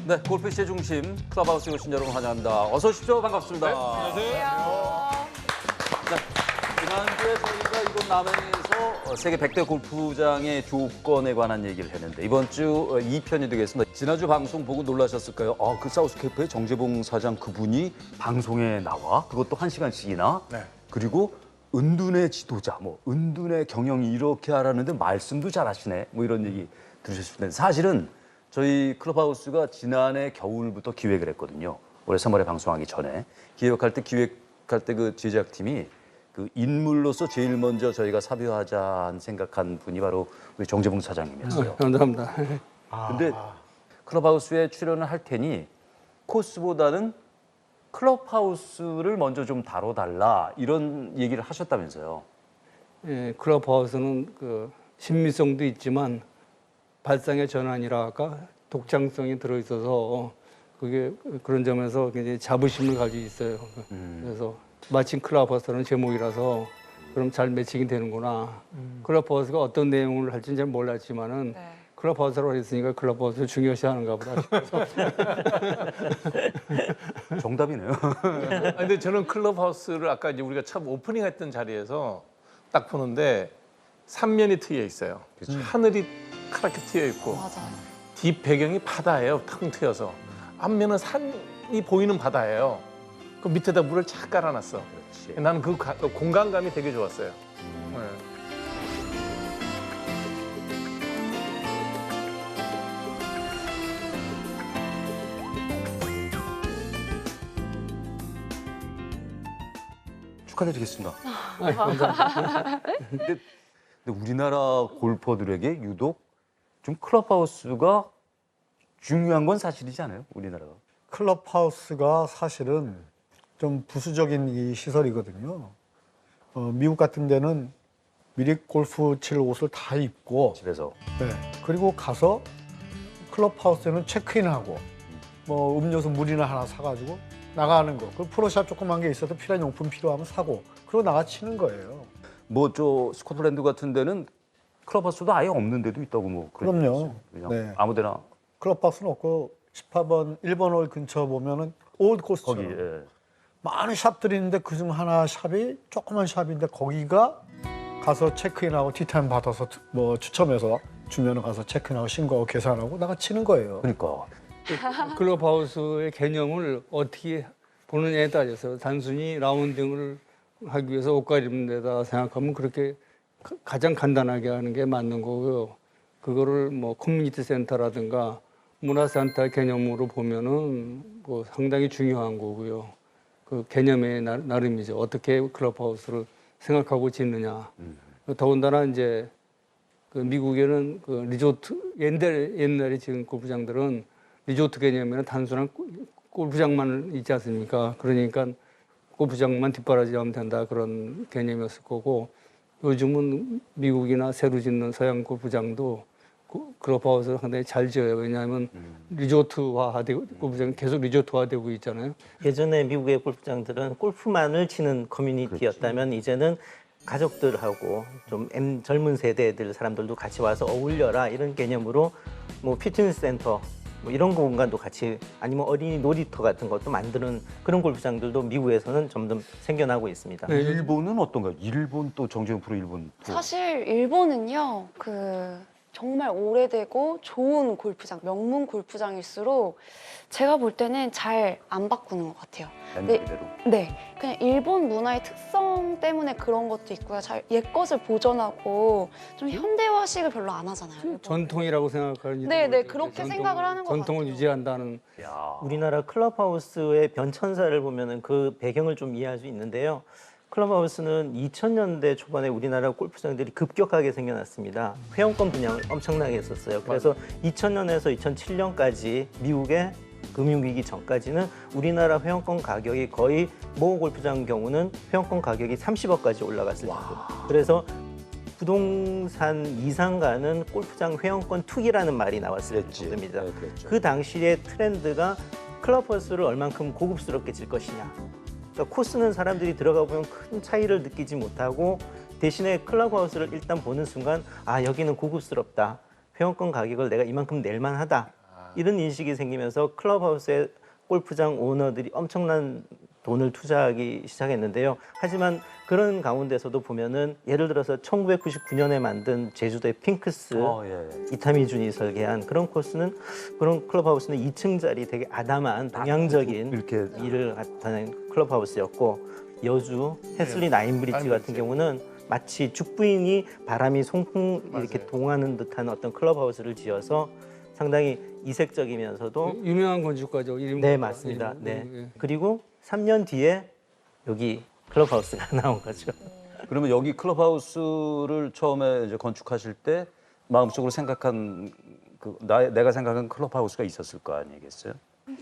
네, 골프의 중심 클럽하우스에 오신 여러분 환영합니다. 어서 오십시오. 반갑습니다. 안녕하세요. 네, 지난주에 저희가 이곳 남해에서 세계 100대 골프장의 조건에 관한 얘기를 했는데 이번 주 2편이 되겠습니다. 지난주 방송 보고 놀라셨을까요? 아, 그 사우스캐프의 정재봉 사장 그분이 방송에 나와? 그것도 1시간씩이나? 네. 그리고 은둔의 지도자, 은둔의 경영이 이렇게 하라는데 말씀도 잘하시네. 이런 얘기 들으셨을 텐데 사실은 저희 클럽하우스가 지난해 겨울부터 기획을 했거든요. 올해 3월에 방송하기 전에. 기획할 때 그 제작팀이 그 인물로서 제일 먼저 저희가 삽입하자 생각한 분이 바로 우리 정재봉 사장님이었어요. 감사합니다. 근데 클럽하우스에 출연을 할 테니 코스보다는 클럽하우스를 먼저 좀 다뤄달라 이런 얘기를 하셨다면서요. 예, 클럽하우스는 그 신미성도 있지만 발상의 전환이랄까 독창성이 들어있어서 그게 그런 점에서 굉장히 자부심을 가지고 있어요. 그래서 마침 클럽하우스라는 제목이라서 그럼 잘 매칭이 되는구나. 클럽하우스가 어떤 내용을 할지는 잘 몰랐지만은 클럽하우스라고 했으니까 클럽하우스를 중요시하는가 보다. 정답이네요. 근데 저는 클럽하우스를 아까 이제 우리가 처음 오프닝했던 자리에서 딱 보는데 삼면이 트여 있어요. 하늘이 카랗게 트여 있고 뒷 배경이 바다예요. 텅 트여서 앞면은 산이 보이는 바다예요. 그 밑에다 물을 착 깔아놨어. 그렇지. 나는 그 공간감이 되게 좋았어요. 네. 축하드리겠습니다. 감사합니다. 근데 우리나라 골퍼들에게 유독 좀 클럽하우스가 중요한 건 사실이지 않아요? 우리나라가. 클럽하우스가 사실은 좀 부수적인 이 시설이거든요. 미국 같은 데는 미리 골프 칠 옷을 다 입고, 집에서. 네. 그리고 가서 클럽하우스에는 체크인하고, 음료수 물이나 하나 사가지고 나가는 거. 그 프로샵 조그만 게 있어도 필요한 용품 필요하면 사고, 그러고 나가 치는 거예요. 스코틀랜드 같은 데는 클럽하우스도 아예 없는 데도 있다고 그런 그럼요. 얘기 있어요. 그냥 네. 아무데나 클럽하우스는 없고 18번, 1번 홀 근처 보면은 올드 거기. 코스처럼 예. 많은 샵들이 있는데 그중 하나 샵이 조그만 샵인데 거기가 가서 체크인하고 티타임 받아서 추첨해서 주면은 가서 체크인하고 신고하고 계산하고 나가 치는 거예요. 그러니까 클럽하우스의 개념을 어떻게 보느냐에 따라서 단순히 라운딩을 하기 위해서 옷 가리는 데다 생각하면 그렇게 가장 간단하게 하는 게 맞는 거고요. 그거를 커뮤니티 센터라든가 문화센터 개념으로 보면은 상당히 중요한 거고요. 그 개념의 나름이죠. 어떻게 클럽하우스를 생각하고 짓느냐. 더군다나 이제 그 미국에는 그 리조트 옛날에 지은 골프장들은 리조트 개념에는 단순한 골프장만 있지 않습니까? 그러니까 골프장만 뒷바라지하면 된다 그런 개념이었을 거고 요즘은 미국이나 새로 짓는 서양 골프장도 클럽하우스를 상당히 잘 지어요. 왜냐하면 리조트화되고 골프장이 계속 리조트화되고 있잖아요. 예전에 미국의 골프장들은 골프만을 치는 커뮤니티였다면 이제는 가족들하고 좀 젊은 세대들 사람들도 같이 와서 어울려라 이런 개념으로 피트니스 센터 이런 공간도 같이 아니면 어린이 놀이터 같은 것도 만드는 그런 골프장들도 미국에서는 점점 생겨나고 있습니다. 네. 일본은 어떤가요? 일본 또 정재영 프로 일본 프로. 사실 일본은요, 정말 오래되고 좋은 골프장, 명문 골프장일수록 제가 볼 때는 잘 안 바꾸는 것 같아요. 옛날 그대로. 네, 그냥 일본 문화의 특성 때문에 그런 것도 있고요. 잘 옛것을 보존하고 좀 현대화식을 별로 안 하잖아요. 전통이라고 생각하는 네, 그렇게 생각을 하는 것 전통을 같아요. 유지한다는. 야. 우리나라 클럽하우스의 변천사를 보면은 그 배경을 좀 이해할 수 있는데요. 클럽하우스는 2000년대 초반에 우리나라 골프장들이 급격하게 생겨났습니다. 회원권 분양을 엄청나게 했었어요. 그래서 2000년에서 2007년까지 미국의 금융위기 전까지는 우리나라 회원권 가격이 거의 모 골프장 경우는 회원권 가격이 30억까지 올라갔을 정도. 그래서 부동산 이상 가는 골프장 회원권 투기라는 말이 나왔을 정도입니다. 네, 그랬죠. 그 당시의 트렌드가 클럽하우스를 얼만큼 고급스럽게 질 것이냐. 그러니까 코스는 사람들이 들어가 보면 큰 차이를 느끼지 못하고 대신에 클럽하우스를 일단 보는 순간 여기는 고급스럽다. 회원권 가격을 내가 이만큼 낼 만하다. 이런 인식이 생기면서 클럽하우스의 골프장 오너들이 엄청난 돈을 투자하기 시작했는데요. 하지만 그런 가운데서도 보면은 예를 들어서 1999년에 만든 제주도의 핑크스 예. 이타미 준이 설계한 그런 코스는 그런 클럽하우스는 2층짜리 되게 아담한 동양적인 이렇게 일을 하는 클럽하우스였고 여주 해슬리 나인브리지 같은 경우는 마치 죽부인이 바람이 송풍 이렇게 동하는 듯한 어떤 클럽하우스를 지어서 상당히 이색적이면서도 유명한 건축가죠. 이름 네 맞습니다. 네 그리고 3년 뒤에 여기 클럽하우스가 나온 거죠. 그러면 여기 클럽하우스를 처음에 이제 건축하실 때 마음속으로 생각한 내가 생각한 클럽하우스가 있었을 거 아니겠어요?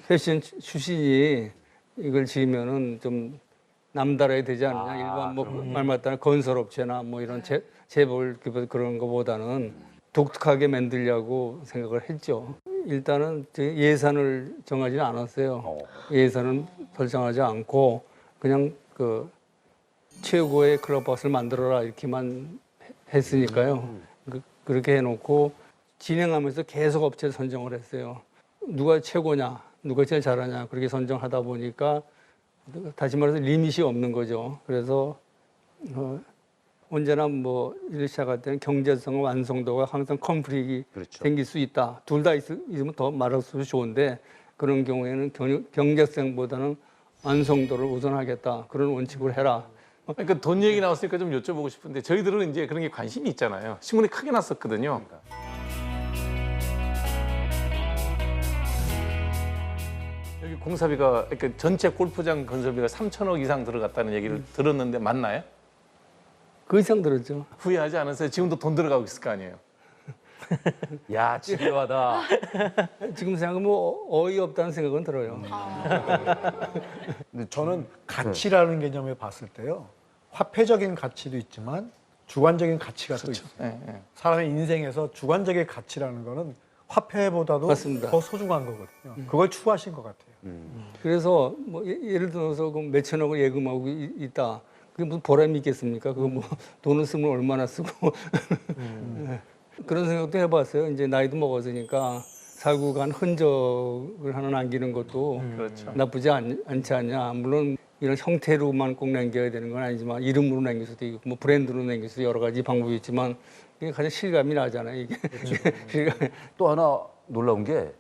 패션 출신이 이걸 지으면은 좀 남다라야 되지 않느냐. 일반 말 맞다나 건설업체나 뭐 이런 재벌 그런 거보다는 독특하게 만들려고 생각을 했죠. 일단은 예산을 정하지는 않았어요. 예산은 설정하지 않고 그냥 그 최고의 클럽하우스를 만들어라 이렇게만 했으니까요. 그렇게 해놓고 진행하면서 계속 업체 선정을 했어요. 누가 최고냐, 누가 제일 잘하냐 그렇게 선정하다 보니까 다시 말해서 리밋이 없는 거죠. 그래서 언제나 뭐 일을 시작할 때는 경제성과 완성도가 항상 컨플릭이 그렇죠. 생길 수 있다. 둘 다 있으면 더 말할수록 좋은데 그런 경우에는 경제성보다는 완성도를 우선하겠다. 그런 원칙으로 해라. 그러니까 돈 얘기 나왔으니까 좀 여쭤보고 싶은데 저희들은 이제 그런 게 관심이 있잖아요. 신문에 크게 났었거든요. 여기 공사비가 그러니까 전체 골프장 건설비가 3천억 이상 들어갔다는 얘기를 들었는데 맞나요? 그 이상 들었죠. 후회하지 않으세요? 지금도 돈 들어가고 있을 거 아니에요. 야, 집요하다. 지금 생각하면 뭐 어이없다는 생각은 들어요. 근데 저는 가치라는 개념에 봤을 때요. 화폐적인 가치도 있지만 주관적인 가치가 또 있어요. 네, 네. 사람의 인생에서 주관적인 가치라는 거는 화폐보다도 맞습니다. 더 소중한 거거든요. 그걸 추구하신 것 같아요. 그래서 뭐 예를 들어서 그 몇천억을 예금하고 있다. 그게 무슨 보람이 있겠습니까? 그거 뭐 돈을 쓰면 얼마나 쓰고 그런 생각도 해봤어요. 이제 나이도 먹었으니까 살고 간 흔적을 하나 남기는 것도 그렇죠. 나쁘지 않지 않냐. 물론 이런 형태로만 꼭 남겨야 되는 건 아니지만 이름으로 남길 수도 있고 뭐 브랜드로 남길 수도 여러 가지 방법이 있지만 이게 가장 실감이 나잖아요. 이게 실감이. 또 하나 놀라운 게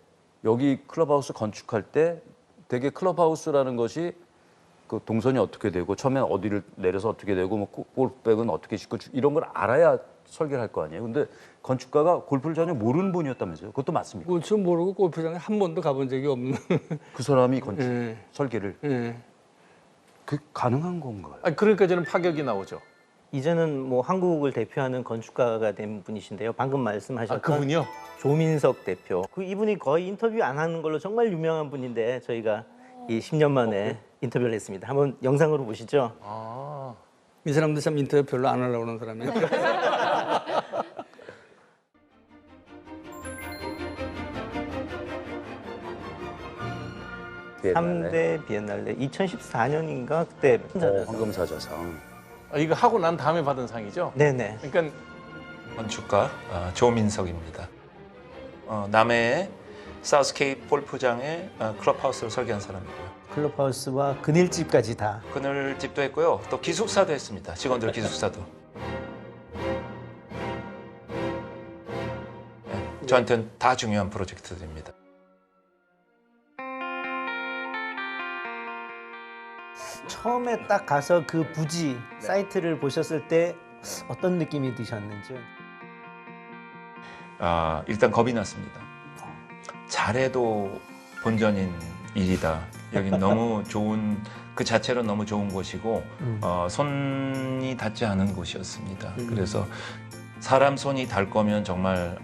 여기 클럽하우스 건축할 때 되게 클럽하우스라는 것이 그 동선이 어떻게 되고 처음에 어디를 내려서 어떻게 되고 뭐 골프백은 어떻게 싣고 이런 걸 알아야 설계를 할 거 아니에요. 근데 건축가가 골프를 전혀 모르는 분이었다면서요. 그것도 맞습니까? 골프 모르고 골프장에 한 번도 가본 적이 없는. 그 사람이 건축 예. 설계를 예. 그 가능한 건가요? 아니, 그러니까 저는 파격이 나오죠. 이제는 뭐 한국을 대표하는 건축가가 된 분이신데요. 방금 말씀하셨던 아, 그분이요? 조민석 대표. 그 이분이 거의 인터뷰 안 하는 걸로 정말 유명한 분인데 저희가 이 10년 만에 인터뷰를 했습니다. 한번 영상으로 보시죠. 아. 이 사람도 참 인터뷰 별로 안 하려고 그러는 사람이에요. 비엔날레. 3대 비엔날레 2014년인가 그때 황금사자상. 아, 이거 하고 난 다음에 받은 상이죠? 네네. 그러니까 건축가 조민석입니다. 남해의 사우스케이프 골프장의 클럽하우스를 설계한 사람이고요. 클럽하우스와 그늘집까지 다. 그늘집도 했고요. 또 기숙사도 했습니다. 직원들 기숙사도. 네, 저한테는 다 중요한 프로젝트들입니다. 처음에 딱 가서 그 부지 사이트를 보셨을 때 어떤 느낌이 드셨는지요? 일단 겁이 났습니다. 잘해도 본전인 일이다. 여긴 너무 좋은 그 자체로 너무 좋은 곳이고 손이 닿지 않은 곳이었습니다. 그래서 사람 손이 닿을 거면 정말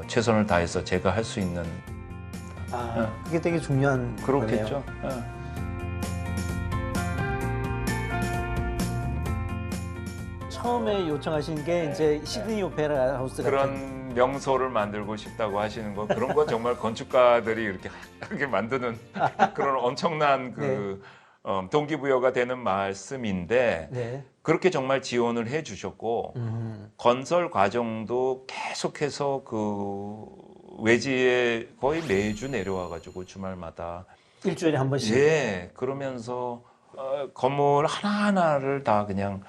최선을 다해서 제가 할 수 있는 그게 되게 중요한 그렇겠죠. 거네요. 처음에 요청하신 게 이제 시드니 오페라 하우스 같은 그런 명소를 만들고 싶다고 하시는 거 그런 거 정말 건축가들이 이렇게 만드는 그런 엄청난 그 동기부여가 되는 말씀인데 네. 그렇게 정말 지원을 해주셨고 건설 과정도 계속해서 그 외지에 거의 매주 내려와가지고 주말마다 일주일에 한 번씩. 예, 그러면서 건물 하나하나를 다 그냥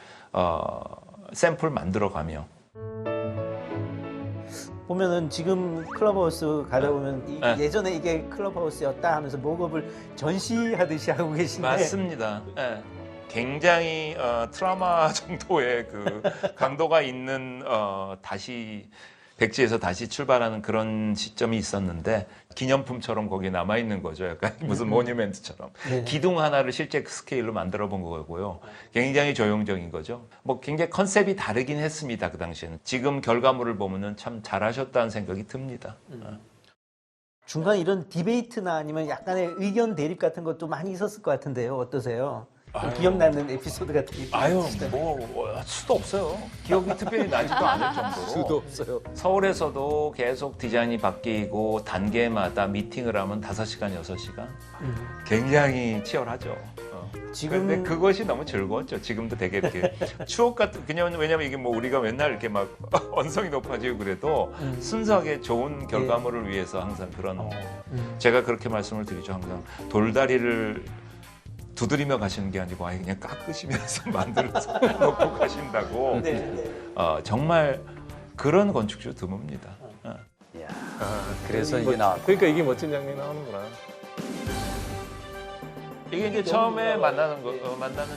샘플 만들어가며 보면은 지금 클럽하우스 가다 보면 네. 예전에 이게 클럽하우스였다 하면서 목업을 전시하듯이 하고 계신데 맞습니다. 예. 굉장히 트라우마 정도의 그 강도가 있는 다시 백지에서 다시 출발하는 그런 시점이 있었는데 기념품처럼 거기에 남아 있는 거죠. 약간 무슨 모뉴멘트처럼 네. 기둥 하나를 실제 스케일로 만들어 본 거고요. 굉장히 조형적인 거죠. 뭐 굉장히 컨셉이 다르긴 했습니다. 그 당시에는. 지금 결과물을 보면은 참 잘하셨다는 생각이 듭니다. 중간에 이런 디베이트나 아니면 약간의 의견 대립 같은 것도 많이 있었을 것 같은데요. 어떠세요? 기억나는 에피소드 같은 게 있으실까요? 수도 없어요. 기억이 특별히 나지도 않을 정도로. 수도 없어요. 서울에서도 계속 디자인이 바뀌고 단계마다 미팅을 하면 5시간, 6시간. 굉장히 치열하죠. 지금- 근데 그것이 너무 즐거웠죠. 지금도 되게 이렇게 추억 같은, 그냥 왜냐면 이게 뭐 우리가 맨날 이렇게 막 언성이 높아지고 그래도 순수하게 좋은 결과물을 위해서 항상 그런 제가 그렇게 말씀을 드리죠. 항상 돌다리를 두드리며 가시는 게 아니고 아예 그냥 깎으시면서 만들어서 놓고 가신다고. 네, 네. 정말 그런 건축주 드뭅니다. 이야, 그래서 이게 나 그러니까 이게 멋진 장면이 나오는구나. 이게 이제 처음에 만나는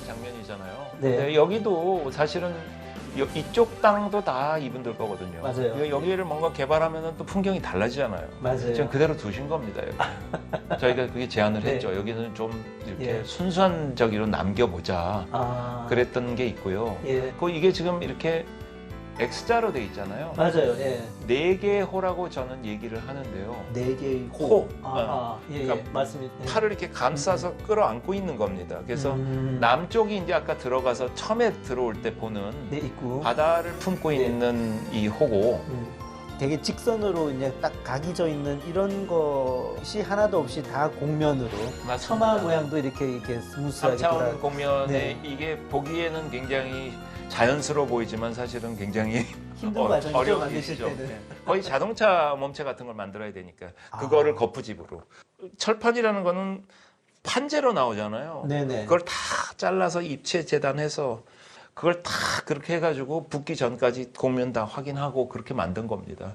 장면이잖아요. 네. 근데 여기도 사실은 이쪽 땅도 다 이분들 거거든요. 맞아요. 여기를 뭔가 개발하면 또 풍경이 달라지잖아요. 맞아요. 지금 그대로 두신 겁니다. 여기. 저희가 그게 제안을 네. 했죠. 여기는 좀 이렇게 예. 순수한적으로 남겨보자. 아, 그랬던 게 있고요. 예. 이게 지금 이렇게 X자로 돼 있잖아요. 맞아요. 예. 4개의 호라고 저는 얘기를 하는데요. 4개의 호. 예, 예. 그러니까 맞습니다. 예. 팔을 이렇게 감싸서 끌어안고 있는 겁니다. 그래서 음. 남쪽이 이제 아까 들어가서 처음에 들어올 때 보는 네, 있고. 바다를 품고 네. 있는 이 호고 되게 직선으로 이제 딱 각이 져 있는 이런 것이 하나도 없이 다 곡면으로 맞습니다. 처마 모양도 이렇게 스무스하게 3차원 공면에 네. 이게 보기에는 굉장히 자연스러워 보이지만 사실은 굉장히 힘든 과정이죠, 어려운 만드실 일이죠. 때는. 네. 거의 자동차 몸체 같은 걸 만들어야 되니까 그거를 거푸집으로 철판이라는 거는 판재로 나오잖아요. 네네. 그걸 다 잘라서 입체 재단해서 그걸 다 그렇게 해가지고 붓기 전까지 곡면 다 확인하고 그렇게 만든 겁니다.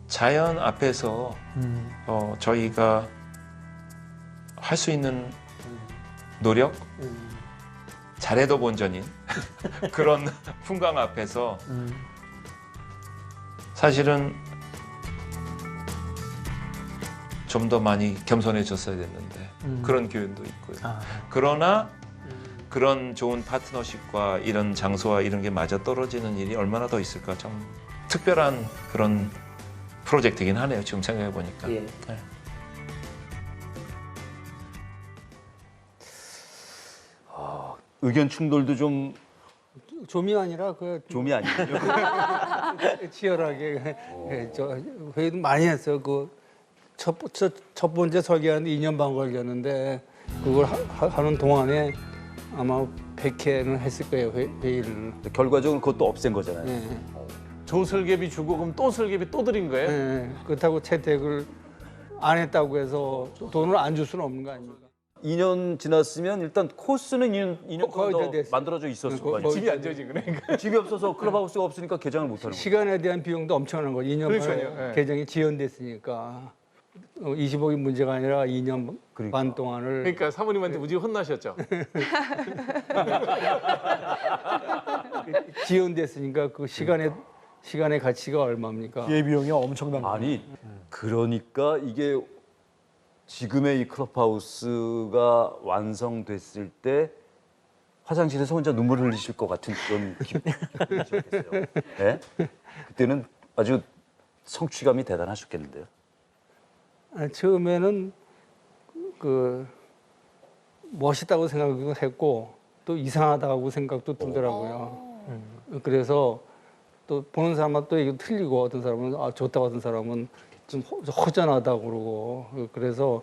자연 앞에서 저희가 할 수 있는 노력, 잘해도 본전인 그런 풍광 앞에서 사실은 좀 더 많이 겸손해졌어야 됐는데 그런 교훈도 있고요. 그러나 그런 좋은 파트너십과 이런 장소와 이런 게 맞아 떨어지는 일이 얼마나 더 있을까 참 특별한 그런 프로젝트이긴 하네요. 지금 생각해 보니까. 예. 네. 의견 충돌도 좀 좀이 아니라 그 좀이 아니죠. 치열하게 저 회의도 많이 했어요. 그 첫 번째 설계하는데 2년 반 걸렸는데 그걸 하는 동안에 아마 100회는 했을 거예요. 회의를. 결과적으로 그것도 없앤 거잖아요. 네. 조 설계비 주고 그럼 또 설계비 또 드린 거예요? 네. 그렇다고 채택을 안 했다고 해서 돈을 안 줄 수는 없는 거 아닙니까? 2년 지났으면 일단 코스는 2년 거의 더 다 됐어요. 만들어져 있었을 거- 거 아니에요. 거의 집이 안 지어진 거네. 집이 없어서 클럽하우스가 없으니까 개장을 못 하는 거예요. 시간에 대한 비용도 엄청난 거죠. 2년 그러니까요. 만에 예. 개정이 지연됐으니까 20억이 문제가 아니라 2년 그러니까. 반 동안을 그러니까 사모님한테 무지 혼나셨죠. 지연됐으니까 그 시간의 가치가 얼마입니까? 예비용이 엄청난 거. 아니 그러니까 이게 지금의 이 클럽하우스가 완성됐을 때 화장실에서 혼자 눈물을 흘리실 것 같은 그런 기분이셨겠어요. 네? 그때는 아주 성취감이 대단하셨겠는데요. 처음에는 그 멋있다고 생각했고 또 이상하다고 생각도 들더라고요. 그래서 또 보는 사람마다 또 이게 틀리고 어떤 사람은 좋다고 하던 사람은 좀 허전하다고 그러고 그래서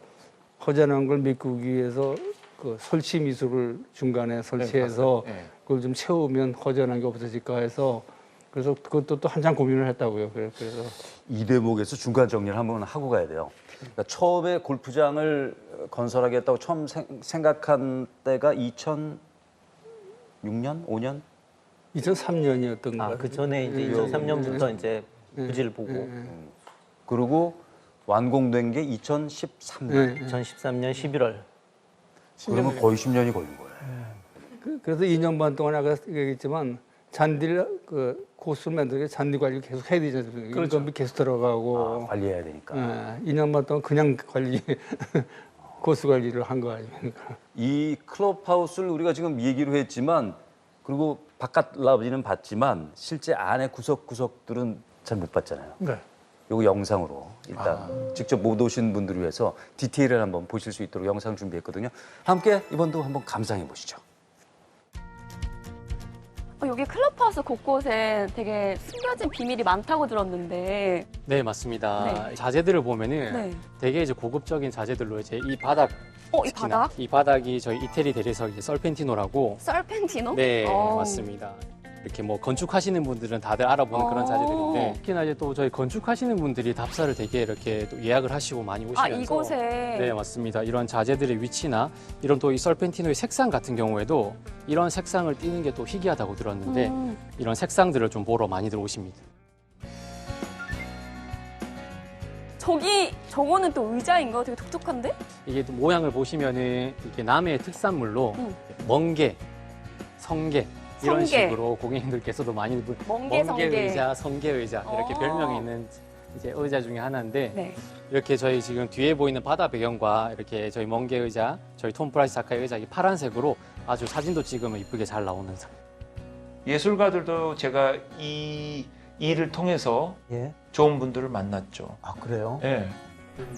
허전한 걸 메꾸기 위해서 그 설치 미술을 중간에 설치해서 네. 그걸 좀 채우면 허전한 게 없어질까 해서 그래서 그것도 또 한참 고민을 했다고요. 그래서 이 대목에서 중간 정리를 한번 하고 가야 돼요. 그러니까 처음에 골프장을 건설하겠다고 처음 생각한 때가 2006년, 5년? 2003년이었던 것 같아요. 그 전에 이제 2003년부터 이제 부지를 보고 그리고 완공된 게 2013년. 2013년 11월. 그러면 거의 10년이 걸린 거예요. 그래서 2년 반 동안 아까 얘기했지만 잔디를 그 코스를 만들게 잔디 관리 계속 해야 되잖아요. 그렇죠. 인건비 계속 들어가고 관리해야 되니까. 2년 반 동안 그냥 관리 코스 관리를 한 거 아닙니까? 이 클럽하우스를 우리가 지금 얘기로 했지만 그리고 바깥 라비는 봤지만 실제 안에 구석구석들은 잘 못 봤잖아요. 네. 요거 영상으로 일단 직접 못 오신 분들을 위해서 디테일을 한번 보실 수 있도록 영상 준비했거든요. 함께 이번도 한번 감상해 보시죠. 여기 클럽하우스 곳곳에 되게 숨겨진 비밀이 많다고 들었는데. 네, 맞습니다. 네. 자재들을 보면은 네. 되게 이제 고급적인 자재들로 이제 이 바닥, 이 특히나 바닥? 이 바닥이 저희 이태리 대리석 이제 썰펜티노라고. 썰펜티노? 네, 어. 맞습니다. 이렇게 뭐 건축하시는 분들은 다들 알아보는 그런 자재들인데 특히나 이제 또 저희 건축하시는 분들이 답사를 되게 이렇게 또 예약을 하시고 많이 오시면서 이곳에. 네, 맞습니다. 이런 자재들의 위치나 이런 또 이 썰펜티노의 색상 같은 경우에도 이런 색상을 띄는 게 또 희귀하다고 들었는데 이런 색상들을 좀 보러 많이들 오십니다. 저거는 또 의자인가? 되게 독특한데? 이게 또 모양을 보시면은 이게 남해의 특산물로 멍게, 성게 이런 성게. 식으로 고객님들께서도 많이 멍게, 성게. 의자, 성게 의자 이렇게 어. 별명이 있는 이제 의자 중에 하나인데 네. 이렇게 저희 지금 뒤에 보이는 바다 배경과 이렇게 저희 멍게 의자, 저희 톰 프라이스 작가의 의자 이 파란색으로 아주 사진도 찍으면 이쁘게 잘 나오는 예술가들도 제가 이 일을 통해서 예. 좋은 분들을 만났죠. 아 그래요? 예.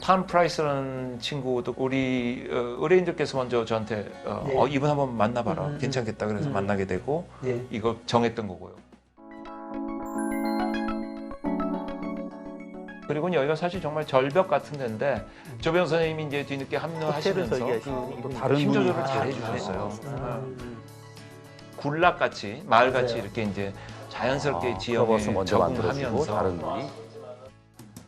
탐 프라이스라는 친구도 우리 의뢰인들께서 먼저 저한테 이분 한번 만나봐라. 괜찮겠다. 그래서 만나게 되고 예. 이거 정했던 거고요. 그리고 여기가 사실 정말 절벽 같은 데인데 조병 선생님이 이제 뒤늦게 합류하시면서 설계하시는 다른 힘 분이 조절을 잘 해주셨어요. 굴락같이 마을같이 이렇게 이제 자연스럽게 지역에 클럽하우스 먼저 만들어주고 적응하면서 다른 분이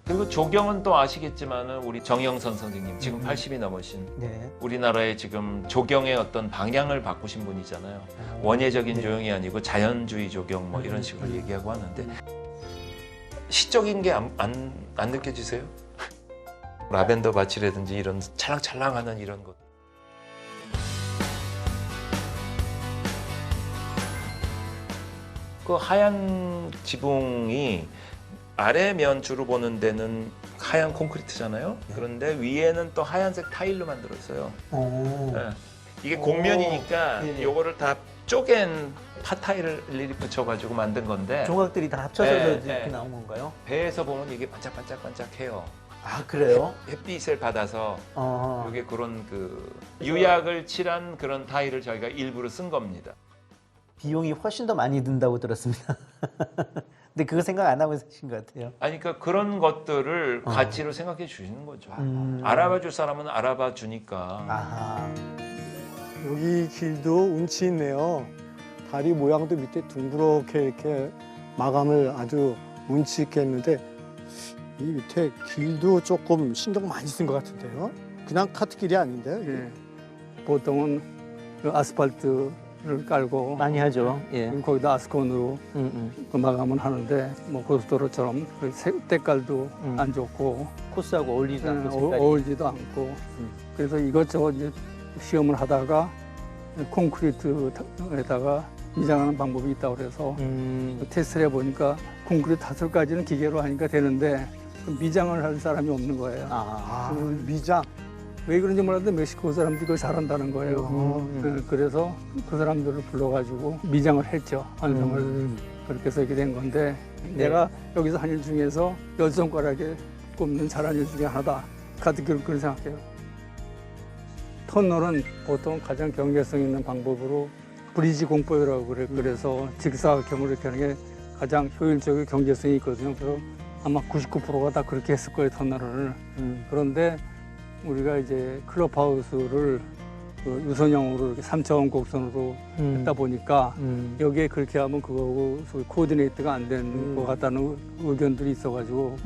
그리고 조경은 또 아시겠지만은 우리 정영선 선생님 지금 80이 넘으신 네. 우리나라의 지금 조경의 어떤 방향을 바꾸신 분이잖아요. 원예적인 조경이 아니고 자연주의 조경 뭐 이런 식으로 얘기하고 하는데 시적인 게 안 느껴지세요? 라벤더 밭이라든지 이런 찰랑찰랑하는 이런 것. 그 하얀 지붕이 아래 면주로 보는 데는 하얀 콘크리트잖아요. 그런데 위에는 또 하얀색 타일로 만들었어요. 네. 이게 곡면이니까 예, 예. 요거를 다 쪼갠 팥타일을 일일이 붙여가지고 만든 건데 조각들이 다 합쳐서 네, 이렇게 네. 나온 건가요? 배에서 보면 이게 반짝반짝반짝해요. 아 그래요? 햇빛을 받아서 어. 이게 그런 그 유약을 칠한 그런 타일을 저희가 일부러 쓴 겁니다. 비용이 훨씬 더 많이 든다고 들었습니다. 근데 그거 생각 안 하고 사신 것 같아요. 아니 그러니까 그런 것들을 가치로 생각해 주시는 거죠. 알아봐 줄 사람은 알아봐 주니까. 아하. 여기 길도 운치 있네요. 다리 모양도 밑에 둥그렇게 이렇게 마감을 아주 운치 있게 했는데 이 밑에 길도 조금 신경 많이 쓴 것 같은데요. 그냥 카트길이 아닌데. 예. 보통은 그 아스팔트를 깔고 많이 하죠. 예. 거기다 아스콘으로 그 마감을 하는데 뭐 고속도로처럼 그 때깔도 안 좋고 코스하고 어울리지도 않고 색깔이. 어울리지도 않고 그래서 이것저것 이제 시험을 하다가 콘크리트에다가 미장하는 방법이 있다고 그래서 테스트를 해보니까 콘크리트 다섯까지는 기계로 하니까 되는데 미장을 할 사람이 없는 거예요. 미장. 왜 그런지 몰랐는데 멕시코 사람들이 그걸 잘한다는 거예요. 그래서 그 사람들을 불러가지고 미장을 했죠. 완성을. 그렇게 해서 이렇게 된 건데 내가 여기서 한 일 중에서 열 손가락에 꼽는 잘한 일 중에 하나다. 가득히 그런 생각해요. 터널은 보통 가장 경제성 있는 방법으로 브리지 공법이라고 그래. 그래서 직사각형으로 이렇게 하는 게 가장 효율적이고 경제성이 있거든요. 그래서 아마 99%가 다 그렇게 했을 거예요, 터널을. 그런데 우리가 이제 클럽하우스를 그 유선형으로 이렇게 3차원 곡선으로 했다 보니까 여기에 그렇게 하면 그거하고 소위 코디네이트가 안 된 것 같다는 의견들이 있어가지고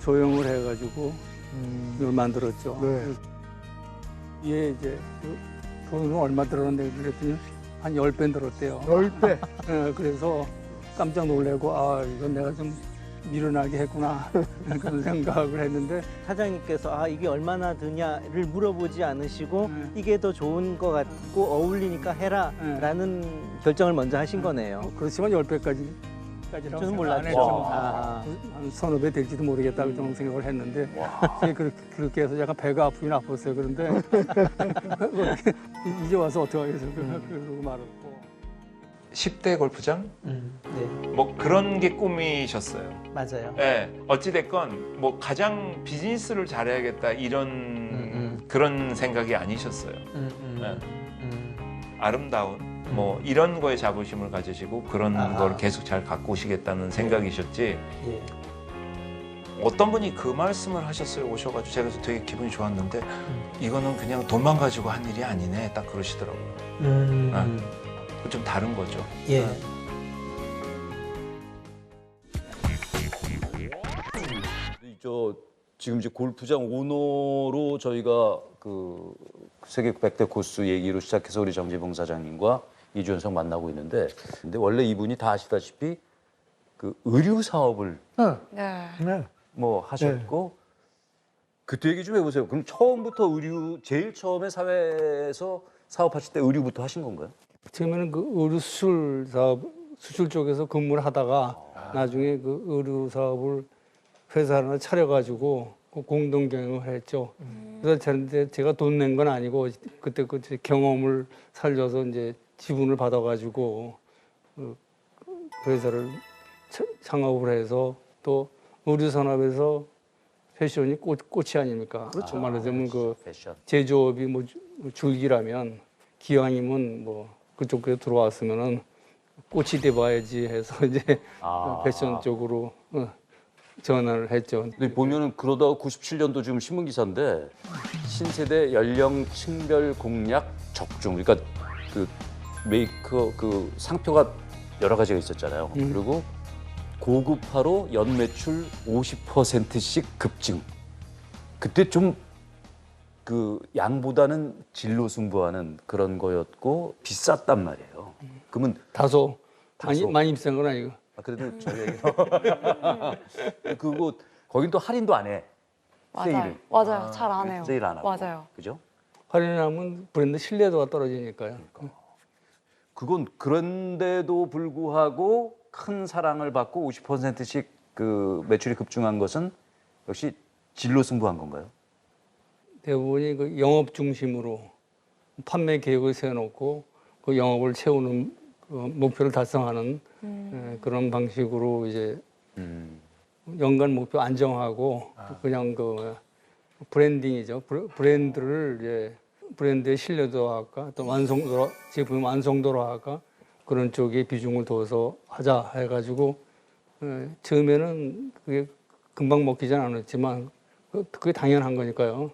조형을 해가지고 이걸 만들었죠. 네. 이게 이제 돈은 얼마 들었는데 그랬더니 한 10배 들었대요. 10배. 예, 그래서 깜짝 놀래고 아 이건 내가 좀 미련하게 했구나 그런 생각을 했는데 사장님께서 아 이게 얼마나 드냐를 물어보지 않으시고 이게 더 좋은 것 같고 어울리니까 해라라는 결정을 먼저 하신 거네요. 그렇지만 10배까지라고 저는 몰랐죠. 한 서너 배 될지도 모르겠다 그 정도 생각을 했는데 그렇게 해서 약간 배가 아프긴 아팠어요. 그런데 이제 와서 어떻게 하겠어요. 그러고 말았고 10대 골프장? 네, 뭐 그런 게 꿈이셨어요. 맞아요. 네, 어찌됐건 뭐 가장 비즈니스를 잘해야겠다 이런 그런 생각이 아니셨어요. 네. 아름다운 뭐 이런 거에 자부심을 가지시고 그런 걸 계속 잘 갖고 오시겠다는 생각이셨지. 예. 어떤 분이 그 말씀을 하셨어요. 오셔가지고 제가 그래서 되게 기분이 좋았는데 이거는 그냥 돈만 가지고 한 일이 아니네. 딱 그러시더라고요. 좀 다른 거죠. 예. 저 지금 이제 골프장 오너로 저희가 그 세계 100대 코스 얘기로 시작해서 우리 정재봉 사장님과 이주연석 만나고 있는데, 근데 원래 이분이 다 아시다시피 그 의류 사업을 네. 네. 뭐 하셨고 그때 얘기 좀 해보세요. 그럼 처음부터 의류 제일 처음에 사회에서 사업하실 때 의류부터 하신 건가요? 처음에는 그 의류 수출 사업 수출 쪽에서 근무를 하다가 나중에 그 의류 사업을 회사 하나 차려가지고 공동 경영을 했죠. 그래서 제가 돈 낸 건 아니고 그때 그 경험을 살려서 이제 지분을 받아가지고 그 회사를 창업을 해서 또 의류 산업에서 패션이 꽃이 아닙니까? 그렇죠. 말하자면 그 패션. 제조업이 뭐 줄기라면 기왕이면 뭐 그쪽에 들어왔으면은 꽃이 돼봐야지 해서 이제 패션 쪽으로 전환을 했죠. 근데 보면은 그러다가 97년도 지금 신문 기사인데 신세대 연령 층별 공략 적중. 그러니까 그 메이커 그 상표가 여러 가지가 있었잖아요. 그리고 고급화로 연 매출 50%씩 급증. 그때 좀 그 양보다는 질로 승부하는 그런 거였고 비쌌단 말이에요. 그러면 다소 다소. 많이 비싼 건 아니고. 그래도 저희 얘기는 그거 거긴 또 할인도 안 해. 맞아요. 세일을. 맞아요. 잘 안 해요. 세일 안 하고. 맞아요. 그죠? 할인하면 브랜드 신뢰도가 떨어지니까요. 그건 그런데도 불구하고 큰 사랑을 받고 50%씩 그 매출이 급증한 것은 역시 질로 승부한 건가요? 대부분이 그 영업 중심으로 판매 계획을 세워놓고 그 영업을 채우는 그 목표를 달성하는 그런 방식으로 이제 연간 목표 안정하고 그냥 그 브랜딩이죠. 브랜드를 이제 브랜드의 신뢰도화가 또 완성도 제품 완성도화가 그런 쪽에 비중을 둬서 하자 해가지고 처음에는 그게 금방 먹히진 않았지만 그게 당연한 거니까요.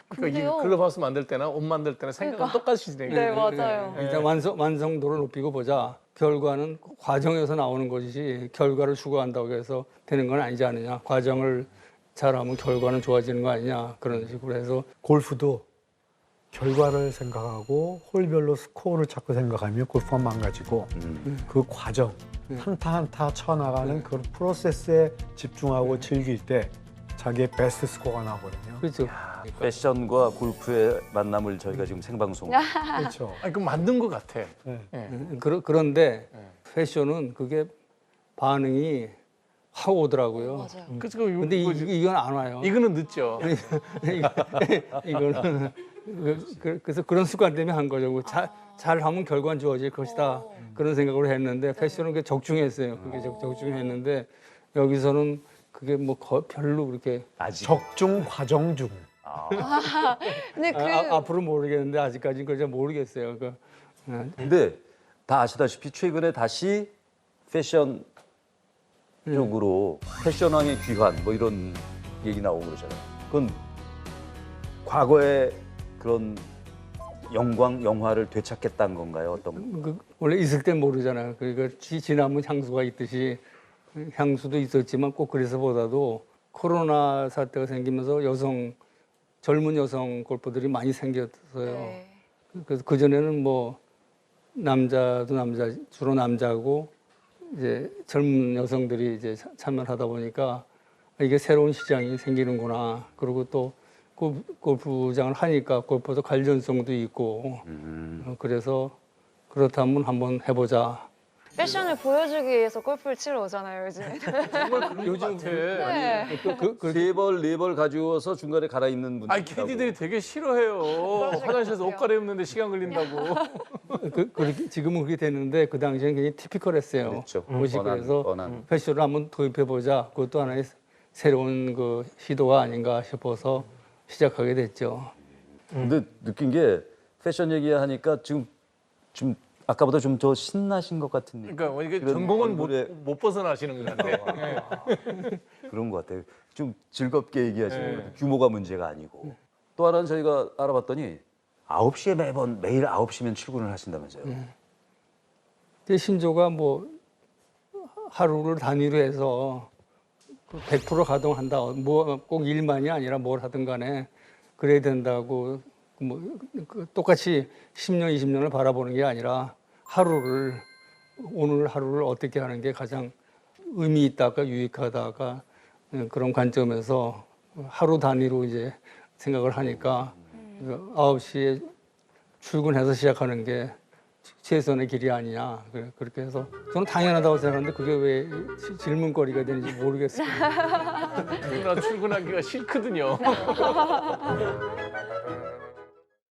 그러니까 이 근데요. 클럽하우스 만들 때나 옷 만들 때나 생각은 똑같이 진행해요. 네, 맞아요. 일단 완성도를 높이고 보자. 결과는 과정에서 나오는 것이지 결과를 추구한다고 해서 되는 건 아니지 않느냐. 과정을 잘하면 결과는 좋아지는 거 아니냐. 그런 식으로 해서 골프도 결과를 생각하고 홀별로 스코어를 자꾸 생각하면 골프가 망가지고 그 과정 한타 한타 쳐나가는 그 프로세스에 집중하고 즐길 때 자기의 베스트 스코어가 나오거든요. 그렇죠. 패션과 골프의 만남을 저희가 지금 생방송. 그렇죠. 아니, 그 만든 것 같아. 그런데 패션은 그게 반응이 확 오더라고요. 맞아요. 그래서 근데 이건 안 와요. 이거는 늦죠. 이거는 그래서 그런 습관 때문에 한 거죠. 잘하면 결과는 좋아질 것이다. 그런 생각으로 했는데 패션은 그게 적중했어요. 그게 적중했는데 여기서는 그게 뭐 별로 그렇게 아직. 적중 과정 중. 근데 그 앞으로 모르겠는데 아직까지는 그걸 잘 모르겠어요. 근데 다 아시다시피 최근에 다시 패션 쪽으로 패션왕의 귀환 뭐 이런 얘기 나오고 그러잖아요. 그건 과거에 그런 영화를 되찾겠다는 건가요? 어떤? 원래 있을 땐 모르잖아요. 그러니까 지나면 향수가 있듯이 향수도 있었지만 꼭 그래서보다도 코로나 사태가 생기면서 젊은 여성 골퍼들이 많이 생겼어요. 네. 그래서 그 전에는 뭐 주로 남자고 이제 젊은 여성들이 이제 참여를 하다 보니까 이게 새로운 시장이 생기는구나. 그리고 또 골프장을 하니까 골프도 관련성도 있고 그래서 그렇다면 한번 해보자. 패션을 보여주기 위해서 골프를 치러 오잖아요, 요즘에. 정말 그런 것 같아. 네. 세 벌, 네 벌 가져와서 중간에 갈아입는 분들. 아니 캐디들이 되게 싫어해요. 화장실에서 옷 갈아입는데 시간 걸린다고. 지금은 그렇게 됐는데 그 당시에는 굉장히 티피컬했어요. 그렇죠. 옷이 그래서 뻔한. 패션을 한번 도입해보자. 그것도 하나의 새로운 그 시도가 아닌가 싶어서 시작하게 됐죠. 근데 느낀 게 패션 얘기하니까 지금 아까보다 좀 더 신나신 것 같은 느낌. 그러니까 이게 그런 전공은 얼굴에 못 벗어나시는 것 같아요. 그런 것 같아요. 좀 즐겁게 얘기하시는 네. 것 같아요. 규모가 문제가 아니고. 또 하나는 저희가 알아봤더니 9시에 매일 9시면 출근을 하신다면서요. 제 신조가 뭐 하루를 단위로 해서 100% 가동한다. 뭐 꼭 일만이 아니라 뭘 하든 간에 그래야 된다고 뭐 똑같이 10년, 20년을 바라보는 게 아니라 오늘 하루를 어떻게 하는 게 가장 의미 있다가 유익하다가 그런 관점에서 하루 단위로 이제 생각을 하니까 9시에 출근해서 시작하는 게 최선의 길이 아니냐. 그렇게 해서 저는 당연하다고 생각하는데 그게 왜 질문거리가 되는지 모르겠어요. 출근하기가 싫거든요.